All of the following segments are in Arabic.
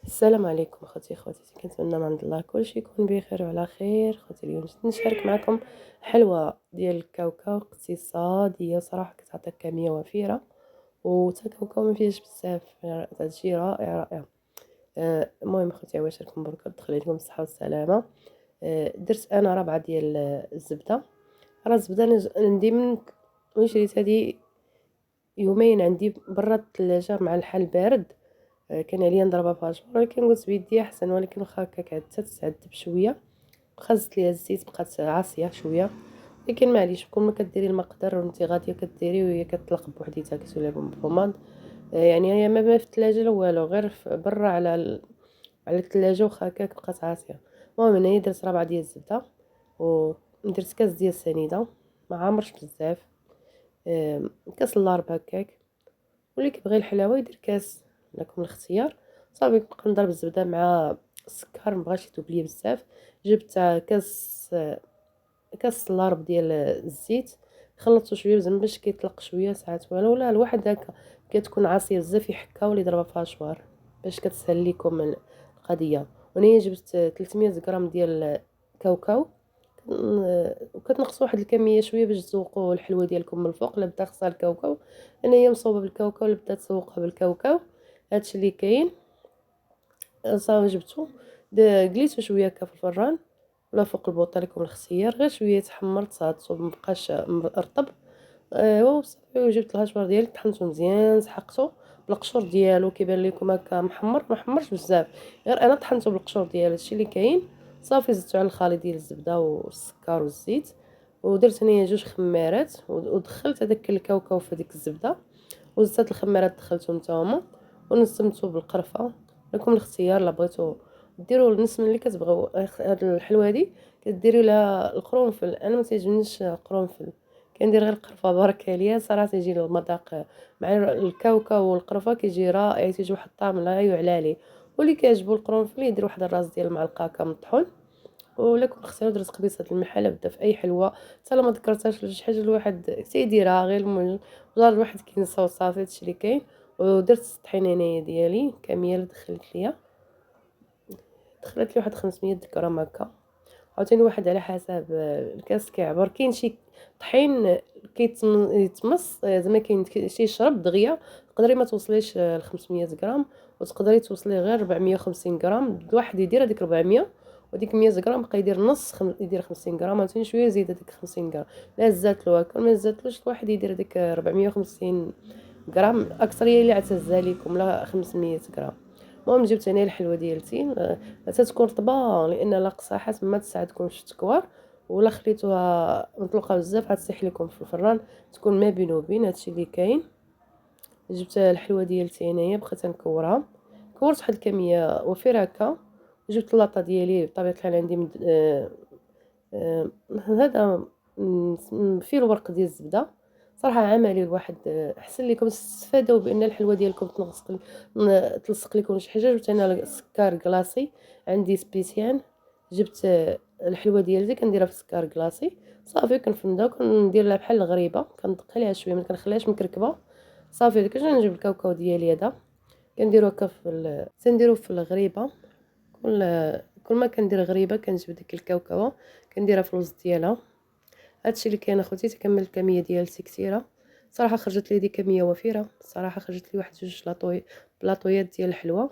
السلام عليكم اخوتي خواتاتي، كنتمنى من عند الله كلشي يكون بخير وعلى خير. خوتي اليوم جيت نشارك معكم حلوى ديال الكاوكاو اقتصاديه، صراحه كتعطيك كميه وفيره وتا كاوكاو ما فيهش بزاف، هادشي رائع رائع. المهم اخوتي عواشر لكم بركه، تدخل عليكم بالصحه والسلامه. درت انا ربعه ديال الزبده. راه الزبده عندي من شريت هذه يومين عندي برا الثلاجه مع الحال بارد. كان عليا نضربها في هاشمر، ولكن قلت بيدي احسن، ولكن واخا هكاك عاد حتى تتعذب شويه. خزت ليها الزيت بقات عاصيه شويه، لكن معليش كل ما كديري المقدار وانت غاديه كديري وهي كتطلق بوحديتها كتولي بوماض. يعني هي ما في الثلاجه لا والو، غير برا على على الثلاجه واخا هكاك بقات عاصيه. المهم انايا درت ربعه ديال الزبده ودرت كاس ديال السنيده، ما عامرش بزاف. كاس اللارب هكاك، واللي كيبغي الحلاوه يدير كاس، لكم الاختيار. صافي نبقى نضرب الزبده مع السكر، مبغاش يذوب ليا بزاف. جبت كاس لارب ديال الزيت، خلطته شويه بزاف باش كيطلق شويه ساعات والو، ولا الواحد هكا كتكون عاصيه بزاف يحكها ولا يضربها في هاشوار باش كتسهل لكم القضيه. وانايا جبت 300 غرام ديال كاوكاو، وكتنقصوا واحد الكميه شويه باش تذوقوا الحلوه ديالكم من الفوق. لا بدا خصها الكاوكاو، انايا مصوبه بالكاوكاو، لا بدا تسوقها بالكاوكاو. هادشي اللي كاين. صافي جبتو قليتو شويه هكا في الفران ولا فوق البوطه، لكم الاختيار، غير شويه تحمر تصاصو مبقاش رطب. وصافي وجبت الهاشبر ديالي طحنته مزيان، سحقته بالقشور ديالو. كيبان لكم هكا محمر، ما حمرش بزاف، غير انا طحنته بالقشور ديالو، هادشي اللي كاين. صافي زدتو على الخليط ديال الزبده والسكر والزيت، ودرت هنايا 2 خمارات ودخلت هذاك الكاوكاو في هذيك الزبده، وزدت الخمارات دخلتهم نتاهما، ونسمتو بالقرفه. لكم الاختيار، لا بغيتو ديروا النسم اللي كتبغيو. هاد الحلوه هادي كديروا لها القرنفل، انا ما تيعجبنيش القرنفل، كندير غير القرفه برك عليا. صراحه تيجي المذاق مع الكاوكاو والقرفه كيجي رائع، تيجي واحد الطعم لا يعلى عليه. واللي كيعجبو القرنفل يدير واحد الراس ديال المعلقه هكا مطحون. ولكم اختيار، درت قبيصه المحل بدا في اي حلوه، حتى لا ما ذكرتهاش لشي حاجه الواحد تيديرها، غير المهم الواحد كينسى وصافي. هادشي اللي كاين. ودرت الطحينه هنايا ديالي كامله اللي دخلت لي واحد 500 غرام هكا. عاوتاني واحد على حسب الكاس كيعبر. كاين شي طحين يتمص، زعما كاين شي يشرب دغيا، تقدري ما توصليش ل 500 غرام، وتقدري توصلي غير 450 غرام. الواحد يدير هذيك 400، وديك 100 غرام بقى يدير نص يدير 50 غرام، عاوتاني شويه يزيد هذيك 50 غرام. لا زادت له هكا ما زادتلوش، الواحد يدير هذيك 450 غرام، اكثريه اللي عتهزها ليكم لا 500 غرام. المهم جبت هنا الحلوه ديالتي، تتكون رطبه، لان لا قصاحات ما تساعدكمش في التكوار، ولا خليتوها مطلوقه بزاف غتسيح لكم في الفران، تكون ما بين وبين. هادشي اللي كاين. جبت الحلوه ديالتي هنايا، بقيت نكورها، كورت واحد الكميه وفيره هكا. جبت اللاطه ديالي بطبيعه الحال عندي هذا فيه الورق ديال الزبده. صراحه عملي الواحد احسن لكم تستفادوا بان الحلوه ديالكم تلصق لكم شي حاجه. جبت انا سكر كلاصي عندي سبيسيان، جبت الحلوه ديالتي كنديرها في سكر كلاصي. صافي كنفندها وكندير لها بحال الغريبه، كندق عليها شويه، ما كنخليهاش مكركبه. صافي كنجي نجيب الكاوكاو ديالي هذا، كنديرو هكا تنديرو في الغريبه. كل كل ما كندير غريبه كنجيب ديك الكاوكاو كنديرها في الوسط ديالها. هادشي اللي كاين اخوتي. تكمل الكميه ديالتي كثيره، صراحه خرجت لي دي كميه وفيره. صراحه خرجت لي واحد 2 بلاطويات ديال الحلوى.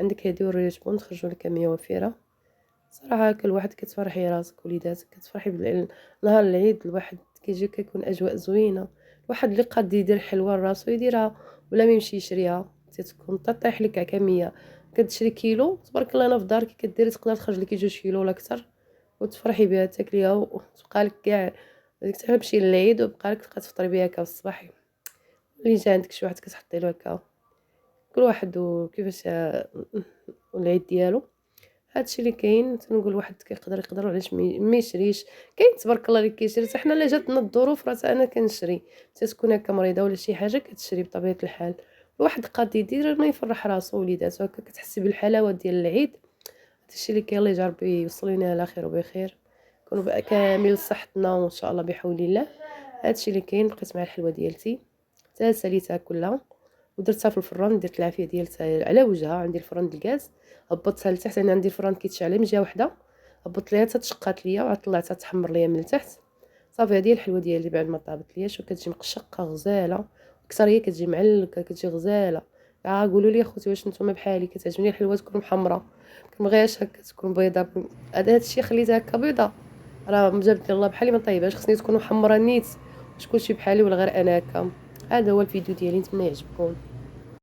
عندك هادي والريشبون تخرجوا لك كميه وفيره. صراحه كل واحد كتفرحي راسك وليداتك، كتفرحي نهار العيد. الواحد كيجي كيكون اجواء زوينه. الواحد اللي قاد يدير حلوى لراسو يديرها، ولا ما يمشي يشريها. تتكون طيح لك على كميه، كتشري كيلو تبارك الله، انا في دارك كديري تقدر تخرج لك 2 كيلو ولا اكثر، وتفرحي بها تاكليها وتبقى لك كاع ديك الساعه تمشي للعيد وبقى لك تبقى تفطري بها هكا في الصباح. اللي جا عندك شي واحد كتحطي له هكا، كل واحد وكيفاش العيد ديالو. هادشي اللي كاين. تنقول واحد يقدر علاش ما يشريش. كاين تبارك الله اللي كيشري، حتى حنا لا جاتنا الظروف راه انا كنشري. تكون هكا مريضه ولا شي حاجه كتشري بطبيعه الحال. الواحد قاد يدير ما يفرح راسو وليداتو هكا، كتحسي بالحلاوه ديال العيد. هادشي اللي كاين. الله يجعل ربي يوصل لينا على خير وبخير، نكونوا بقى كامل صحتنا وان شاء الله بحول الله. هادشي اللي كاين. بقيت مع الحلوه ديالتي حتى ساليتها كلها. ودرتها في الفران، درت العافيه ديال على وجهها. عندي الفران د الغاز، هبطتها لتحت، انا عندي الفران كيتشعل من جهه وحده، هبطت ليها حتى تشقات ليا، وعاد طلعتها تحمر ليا من التحت. صافي هذه الحلوه ديالي بعد ما طابت ليا. شوف كتجي مقشقه غزاله، اكثر هي كتجي معلكه، كتجي غزاله. قولوا لي اخوتي واش نتوما بحالي كتعجبني الحلوه تكون محمره؟ كنبغيهاش هكا تكون بيضاء. هذا الشيء خليتها هكا بيضاء راه جابت لي الله بحالي ما طيبهاش، خصني تكون محمره نيت. واش كلشي بحالي ولا غير انا هكا؟ هذا هو الفيديو ديالي، نتمنى يعجبكم.